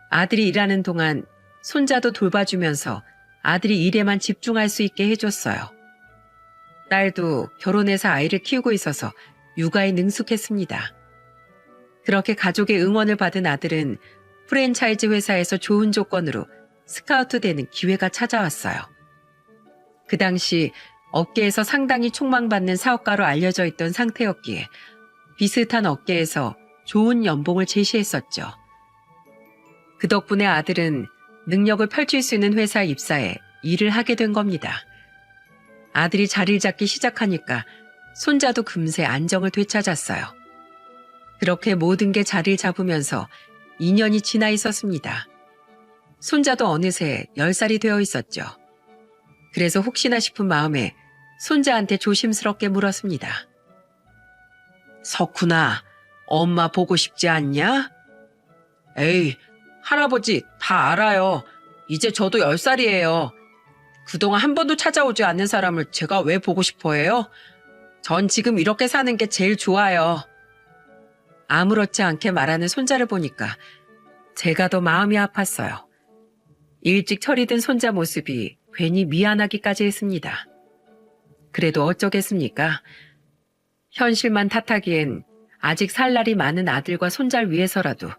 아들이 일하는 동안 손자도 돌봐주면서 아들이 일에만 집중할 수 있게 해줬어요. 딸도 결혼해서 아이를 키우고 있어서 육아에 능숙했습니다. 그렇게 가족의 응원을 받은 아들은 프랜차이즈 회사에서 좋은 조건으로 스카우트 되는 기회가 찾아왔어요. 그 당시 업계에서 상당히 촉망받는 사업가로 알려져 있던 상태였기에 비슷한 업계에서 좋은 연봉을 제시했었죠. 그 덕분에 아들은 능력을 펼칠 수 있는 회사에 입사해 일을 하게 된 겁니다. 아들이 자리를 잡기 시작하니까 손자도 금세 안정을 되찾았어요. 그렇게 모든 게 자리를 잡으면서 2년이 지나 있었습니다. 손자도 어느새 10살이 되어 있었죠. 그래서 혹시나 싶은 마음에 손자한테 조심스럽게 물었습니다. 석훈아, 엄마 보고 싶지 않냐? 에이, 할아버지 다 알아요. 이제 저도 10살이에요. 그동안 한 번도 찾아오지 않는 사람을 제가 왜 보고 싶어 해요? 전 지금 이렇게 사는 게 제일 좋아요. 아무렇지 않게 말하는 손자를 보니까 제가 더 마음이 아팠어요. 일찍 철이 든 손자 모습이 괜히 미안하기까지 했습니다. 그래도 어쩌겠습니까? 현실만 탓하기엔 아직 살 날이 많은 아들과 손자를 위해서라도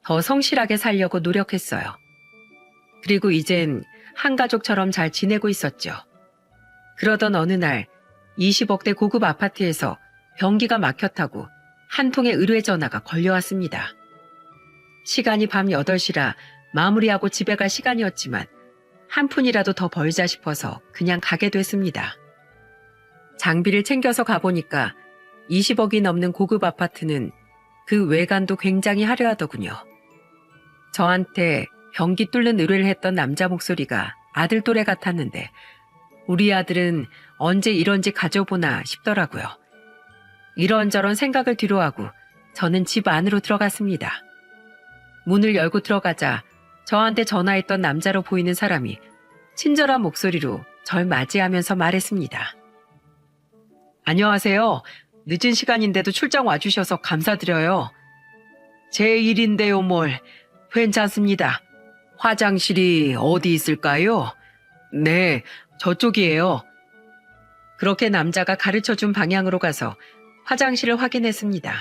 더 성실하게 살려고 노력했어요. 그리고 이젠 한 가족처럼 잘 지내고 있었죠. 그러던 어느 날 20억대 고급 아파트에서 변기가 막혔다고 한 통의 의뢰 전화가 걸려왔습니다. 시간이 밤 8시라 마무리하고 집에 갈 시간이었지만 한 푼이라도 더 벌자 싶어서 그냥 가게 됐습니다. 장비를 챙겨서 가보니까 20억이 넘는 고급 아파트는 그 외관도 굉장히 화려하더군요. 저한테 변기 뚫는 의뢰를 했던 남자 목소리가 아들 또래 같았는데 우리 아들은 언제 이런 집 가져보나 싶더라고요. 이런저런 생각을 뒤로하고 저는 집 안으로 들어갔습니다. 문을 열고 들어가자 저한테 전화했던 남자로 보이는 사람이 친절한 목소리로 절 맞이하면서 말했습니다. 안녕하세요. 늦은 시간인데도 출장 와주셔서 감사드려요. 제 일인데요, 뭘. 괜찮습니다. 화장실이 어디 있을까요? 네, 저쪽이에요. 그렇게 남자가 가르쳐준 방향으로 가서 화장실을 확인했습니다.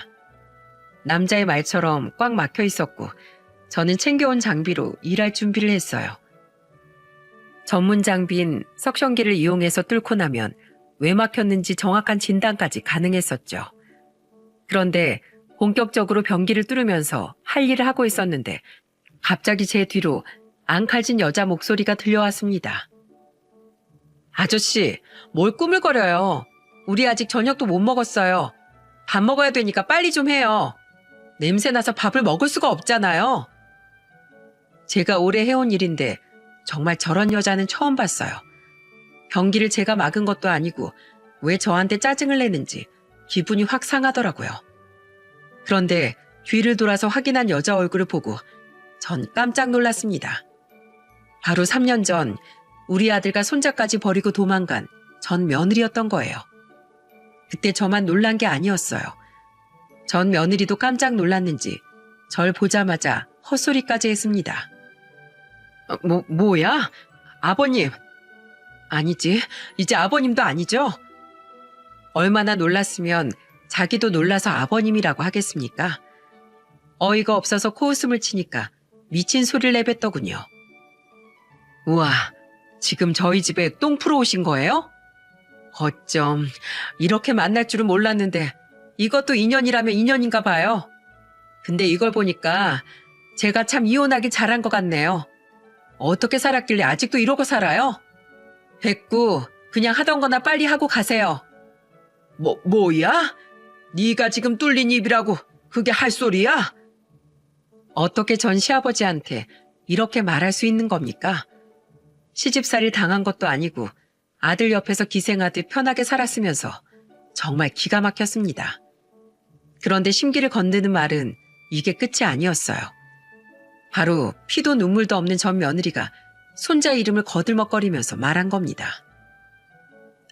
남자의 말처럼 꽉 막혀 있었고 저는 챙겨온 장비로 일할 준비를 했어요. 전문 장비인 석션기를 이용해서 뚫고 나면 왜 막혔는지 정확한 진단까지 가능했었죠. 그런데 본격적으로 변기를 뚫으면서 할 일을 하고 있었는데 갑자기 제 뒤로 앙칼진 여자 목소리가 들려왔습니다. 아저씨, 뭘 꾸물거려요. 우리 아직 저녁도 못 먹었어요. 밥 먹어야 되니까 빨리 좀 해요. 냄새나서 밥을 먹을 수가 없잖아요. 제가 오래 해온 일인데 정말 저런 여자는 처음 봤어요. 변기를 제가 막은 것도 아니고 왜 저한테 짜증을 내는지 기분이 확 상하더라고요. 그런데 뒤를 돌아서 확인한 여자 얼굴을 보고 전 깜짝 놀랐습니다. 바로 3년 전 우리 아들과 손자까지 버리고 도망간 전 며느리였던 거예요. 그때 저만 놀란 게 아니었어요. 전 며느리도 깜짝 놀랐는지 절 보자마자 헛소리까지 했습니다. 뭐야? 아버님. 아니지, 이제 아버님도 아니죠? 얼마나 놀랐으면 자기도 놀라서 아버님이라고 하겠습니까? 어이가 없어서 코웃음을 치니까 미친 소리를 내뱉더군요. 우와, 지금 저희 집에 똥 풀어 오신 거예요? 어쩜 이렇게 만날 줄은 몰랐는데 이것도 인연이라면 인연인가 봐요. 근데 이걸 보니까 제가 참 이혼하기 잘한 것 같네요. 어떻게 살았길래 아직도 이러고 살아요? 됐고 그냥 하던 거나 빨리 하고 가세요. 뭐야? 네가 지금 뚫린 입이라고 그게 할 소리야? 어떻게 전 시아버지한테 이렇게 말할 수 있는 겁니까? 시집살이를 당한 것도 아니고 아들 옆에서 기생하듯 편하게 살았으면서 정말 기가 막혔습니다. 그런데 심기를 건드는 말은 이게 끝이 아니었어요. 바로 피도 눈물도 없는 전 며느리가 손자 이름을 거들먹거리면서 말한 겁니다.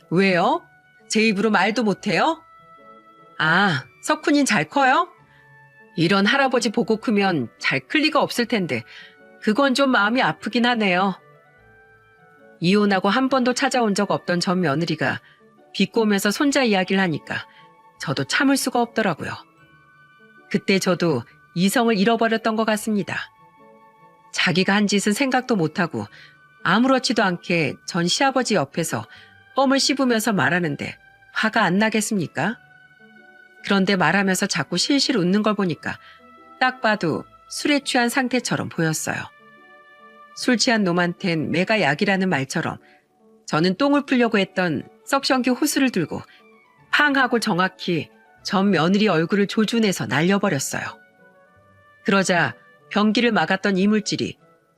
왜요? 제 입으로 말도 못해요? 아, 석훈인 잘 커요? 이런 할아버지 보고 크면 잘 클 리가 없을 텐데 그건 좀 마음이 아프긴 하네요. 이혼하고 한 번도 찾아온 적 없던 전 며느리가 비꼬면서 손자 이야기를 하니까 저도 참을 수가 없더라고요. 그때 저도 이성을 잃어버렸던 것 같습니다. 자기가 한 짓은 생각도 못하고 아무렇지도 않게 전 시아버지 옆에서 껌을 씹으면서 말하는데 화가 안 나겠습니까? 그런데 말하면서 자꾸 실실 웃는 걸 보니까 딱 봐도 술에 취한 상태처럼 보였어요. 술 취한 놈한텐 매가 약이라는 말처럼 저는 똥을 풀려고 했던 석션기 호스를 들고 팡 하고 정확히 전 며느리 얼굴을 조준해서 날려버렸어요. 그러자 변기를 막았던 이물질이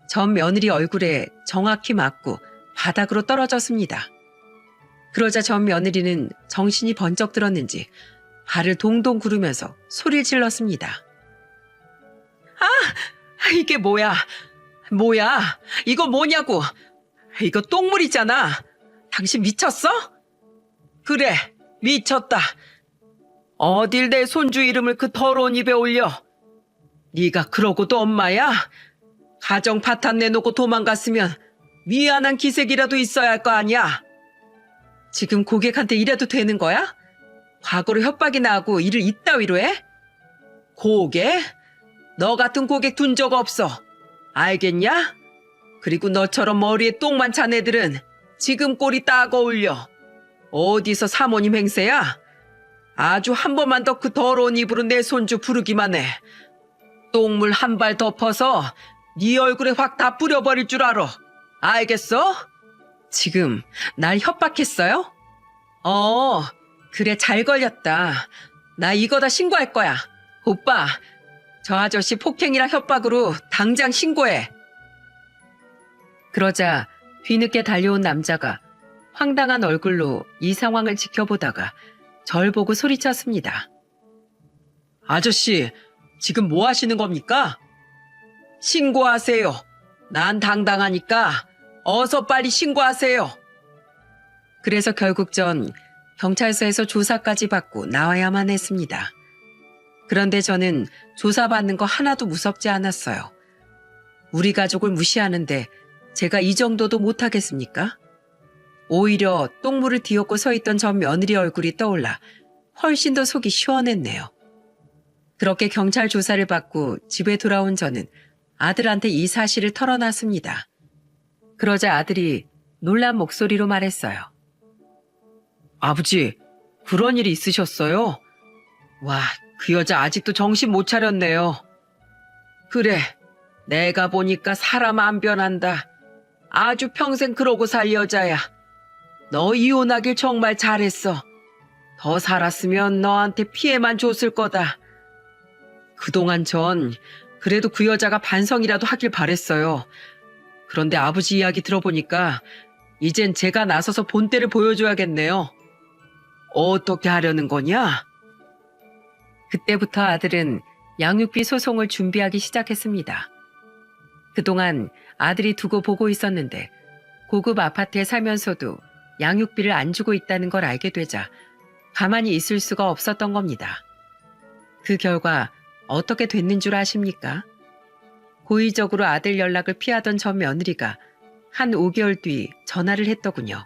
전 며느리 얼굴에 정확히 맞고 바닥으로 떨어졌습니다. 그러자 전 며느리는 정신이 번쩍 들었는지 발을 동동 구르면서 소리를 질렀습니다. 아! 이게 뭐야? 뭐야? 이거 뭐냐고? 이거 똥물이잖아. 당신 미쳤어? 그래, 미쳤다. 어딜 내 손주 이름을 그 더러운 입에 올려? 네가 그러고도 엄마야? 가정 파탄 내놓고 도망갔으면 미안한 기색이라도 있어야 할 거 아니야? 지금 고객한테 이래도 되는 거야? 과거로 협박이나 하고 일을 이따위로 해? 고객? 너 같은 고객 둔 적 없어. 알겠냐? 그리고 너처럼 머리에 똥만 찬 애들은 지금 꼴이 딱 어울려. 어디서 사모님 행세야? 아주 한 번만 더 그 더러운 입으로 내 손주 부르기만 해. 똥물 한 발 덮어서 네 얼굴에 확 다 뿌려버릴 줄 알아. 알겠어? 지금 날 협박했어요? 그래 잘 걸렸다. 나 이거 다 신고할 거야. 오빠, 저 아저씨 폭행이랑 협박으로 당장 신고해. 그러자 뒤늦게 달려온 남자가 황당한 얼굴로 이 상황을 지켜보다가 절 보고 소리쳤습니다. 아저씨, 지금 뭐 하시는 겁니까? 신고하세요. 난 당당하니까 어서 빨리 신고하세요. 그래서 결국 전 경찰서에서 조사까지 받고 나와야만 했습니다. 그런데 저는 조사받는 거 하나도 무섭지 않았어요. 우리 가족을 무시하는데 제가 이 정도도 못하겠습니까? 오히려 똥물을 뒤엎고 서 있던 전 며느리 얼굴이 떠올라 훨씬 더 속이 시원했네요. 그렇게 경찰 조사를 받고 집에 돌아온 저는 아들한테 이 사실을 털어놨습니다. 그러자 아들이 놀란 목소리로 말했어요. 아버지, 그런 일이 있으셨어요? 와, 그 여자 아직도 정신 못 차렸네요. 그래, 내가 보니까 사람 안 변한다. 아주 평생 그러고 살 여자야. 너 이혼하길 정말 잘했어. 더 살았으면 너한테 피해만 줬을 거다. 그동안 전 그래도 그 여자가 반성이라도 하길 바랬어요. 그런데 아버지 이야기 들어보니까 이젠 제가 나서서 본때를 보여줘야겠네요. 어떻게 하려는 거냐? 그때부터 아들은 양육비 소송을 준비하기 시작했습니다. 그동안 아들이 두고 보고 있었는데 고급 아파트에 살면서도 양육비를 안 주고 있다는 걸 알게 되자 가만히 있을 수가 없었던 겁니다. 그 결과 어떻게 됐는 줄 아십니까? 고의적으로 아들 연락을 피하던 전 며느리가 한 5개월 뒤 전화를 했더군요.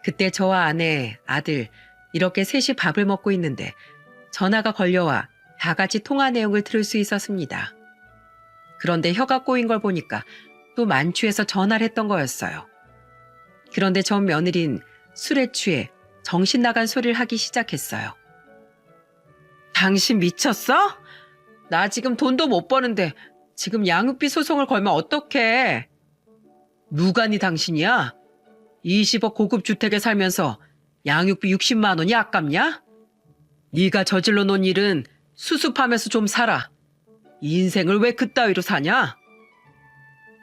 그때 저와 아내, 아들 이렇게 셋이 밥을 먹고 있는데 전화가 걸려와 다 같이 통화 내용을 들을 수 있었습니다. 그런데 혀가 꼬인 걸 보니까 또 만취해서 전화를 했던 거였어요. 그런데 전 며느린 술에 취해 정신 나간 소리를 하기 시작했어요. 당신 미쳤어? 나 지금 돈도 못 버는데 지금 양육비 소송을 걸면 어떡해? 누가 네 당신이야? 20억 고급 주택에 살면서 양육비 60만 원이 아깝냐? 네가 저질러 놓은 일은 수습하면서 좀 살아. 인생을 왜 그따위로 사냐?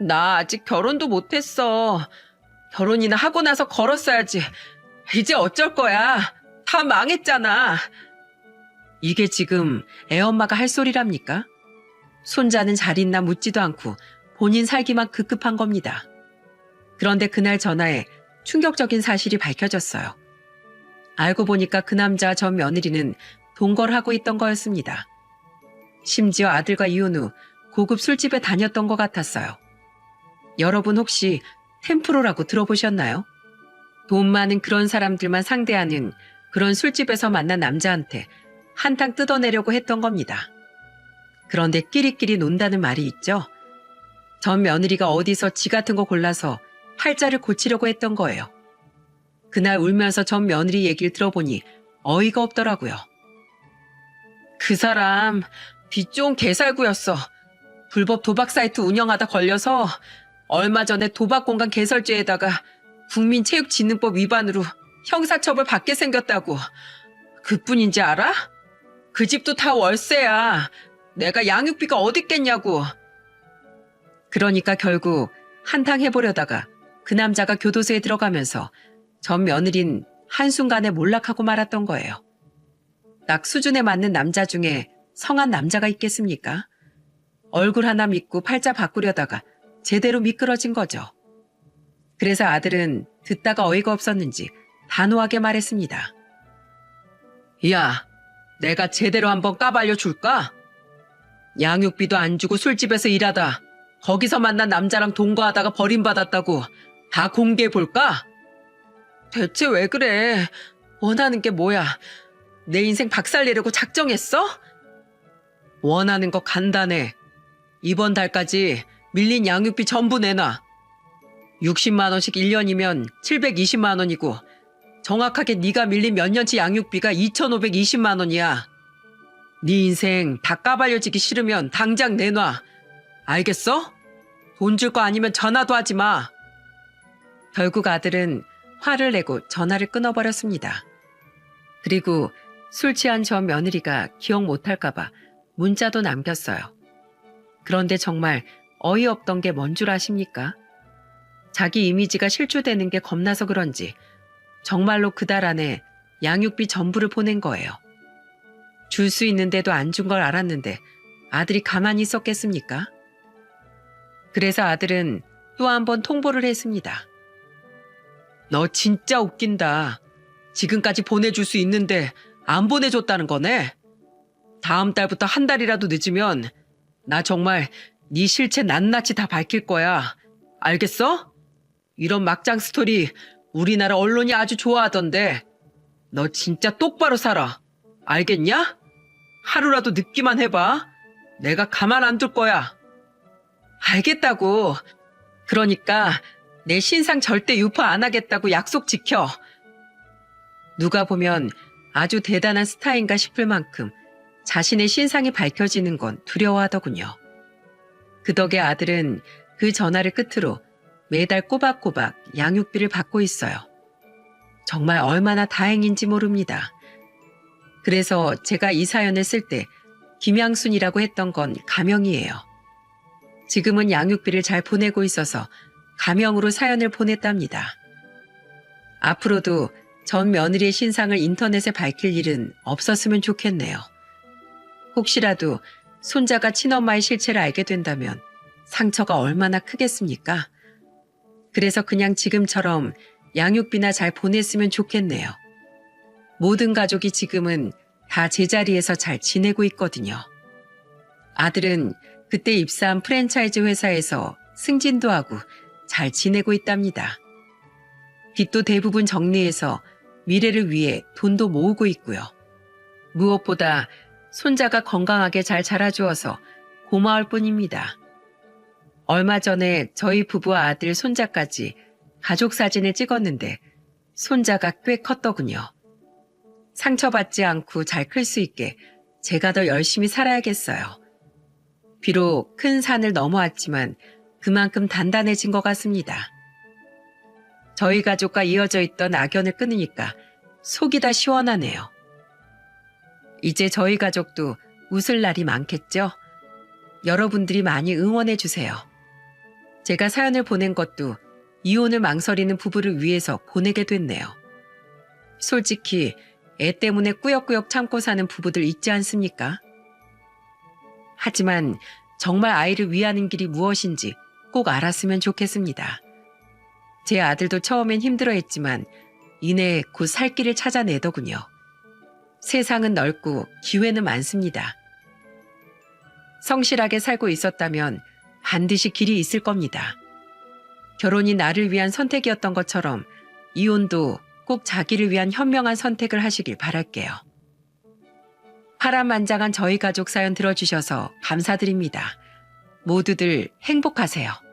나 아직 결혼도 못했어. 결혼이나 하고 나서 걸었어야지. 이제 어쩔 거야? 다 망했잖아. 이게 지금 애엄마가 할 소리랍니까? 손자는 잘 있나 묻지도 않고 본인 살기만 급급한 겁니다. 그런데 그날 전화에 충격적인 사실이 밝혀졌어요. 알고 보니까 그 남자 전 며느리는 동거하고 있던 거였습니다. 심지어 아들과 이혼 후 고급 술집에 다녔던 것 같았어요. 여러분 혹시 템프로라고 들어보셨나요? 돈 많은 그런 사람들만 상대하는 그런 술집에서 만난 남자한테 한탕 뜯어내려고 했던 겁니다. 그런데 끼리끼리 논다는 말이 있죠. 전 며느리가 어디서 지 같은 거 골라서 팔자를 고치려고 했던 거예요. 그날 울면서 전 며느리 얘기를 들어보니 어이가 없더라고요. 그 사람 빚 좋은 개살구였어. 불법 도박 사이트 운영하다 걸려서 얼마 전에 도박 공간 개설죄에다가 국민체육진흥법 위반으로 형사처벌 받게 생겼다고. 그뿐인지 알아? 그 집도 다 월세야. 내가 양육비가 어딨겠냐고. 그러니까 결국 한탕 해보려다가 그 남자가 교도소에 들어가면서 전 며느린 한순간에 몰락하고 말았던 거예요. 딱 수준에 맞는 남자 중에 성한 남자가 있겠습니까? 얼굴 하나 믿고 팔자 바꾸려다가 제대로 미끄러진 거죠. 그래서 아들은 듣다가 어이가 없었는지 단호하게 말했습니다. 야, 내가 제대로 한번 까발려 줄까? 양육비도 안 주고 술집에서 일하다 거기서 만난 남자랑 동거하다가 버림받았다고 다 공개해 볼까? 대체 왜 그래? 원하는 게 뭐야? 내 인생 박살내려고 작정했어? 원하는 거 간단해. 이번 달까지 밀린 양육비 전부 내놔. 60만 원씩 1년이면 720만 원이고 정확하게 네가 밀린 몇 년치 양육비가 2,520만 원이야. 네 인생 다 까발려지기 싫으면 당장 내놔. 알겠어? 돈 줄 거 아니면 전화도 하지 마. 결국 아들은 화를 내고 전화를 끊어버렸습니다. 그리고 술 취한 전 며느리가 기억 못할까 봐 문자도 남겼어요. 그런데 정말 어이없던 게 뭔 줄 아십니까? 자기 이미지가 실추되는 게 겁나서 그런지 정말로 그달 안에 양육비 전부를 보낸 거예요. 줄 수 있는데도 안 준 걸 알았는데 아들이 가만히 있었겠습니까? 그래서 아들은 또 한 번 통보를 했습니다. 너 진짜 웃긴다. 지금까지 보내줄 수 있는데 안 보내줬다는 거네. 다음 달부터 한 달이라도 늦으면 나 정말 네 실체 낱낱이 다 밝힐 거야. 알겠어? 이런 막장 스토리 우리나라 언론이 아주 좋아하던데 너 진짜 똑바로 살아. 알겠냐? 하루라도 늦기만 해봐. 내가 가만 안 둘 거야. 알겠다고. 그러니까 내 신상 절대 유포 안 하겠다고 약속 지켜. 누가 보면 아주 대단한 스타인가 싶을 만큼 자신의 신상이 밝혀지는 건 두려워하더군요. 그 덕에 아들은 그 전화를 끝으로 매달 꼬박꼬박 양육비를 받고 있어요. 정말 얼마나 다행인지 모릅니다. 그래서 제가 이 사연을 쓸 때 김양순이라고 했던 건 가명이에요. 지금은 양육비를 잘 보내고 있어서 가명으로 사연을 보냈답니다. 앞으로도 전 며느리의 신상을 인터넷에 밝힐 일은 없었으면 좋겠네요. 혹시라도 손자가 친엄마의 실체를 알게 된다면 상처가 얼마나 크겠습니까? 그래서 그냥 지금처럼 양육비나 잘 보냈으면 좋겠네요. 모든 가족이 지금은 다 제자리에서 잘 지내고 있거든요. 아들은 그때 입사한 프랜차이즈 회사에서 승진도 하고 잘 지내고 있답니다. 빚도 대부분 정리해서 미래를 위해 돈도 모으고 있고요. 무엇보다 손자가 건강하게 잘 자라주어서 고마울 뿐입니다. 얼마 전에 저희 부부와 아들 손자까지 가족 사진을 찍었는데 손자가 꽤 컸더군요. 상처받지 않고 잘 클 수 있게 제가 더 열심히 살아야겠어요. 비록 큰 산을 넘어왔지만 그만큼 단단해진 것 같습니다. 저희 가족과 이어져 있던 악연을 끊으니까 속이 다 시원하네요. 이제 저희 가족도 웃을 날이 많겠죠? 여러분들이 많이 응원해 주세요. 제가 사연을 보낸 것도 이혼을 망설이는 부부를 위해서 보내게 됐네요. 솔직히 애 때문에 꾸역꾸역 참고 사는 부부들 있지 않습니까? 하지만 정말 아이를 위하는 길이 무엇인지 꼭 알았으면 좋겠습니다. 제 아들도 처음엔 힘들어했지만 이내 곧 살 길을 찾아내더군요. 세상은 넓고 기회는 많습니다. 성실하게 살고 있었다면 반드시 길이 있을 겁니다. 결혼이 나를 위한 선택이었던 것처럼 이혼도 꼭 자기를 위한 현명한 선택을 하시길 바랄게요. 파란만장한 저희 가족 사연 들어주셔서 감사드립니다. 모두들 행복하세요.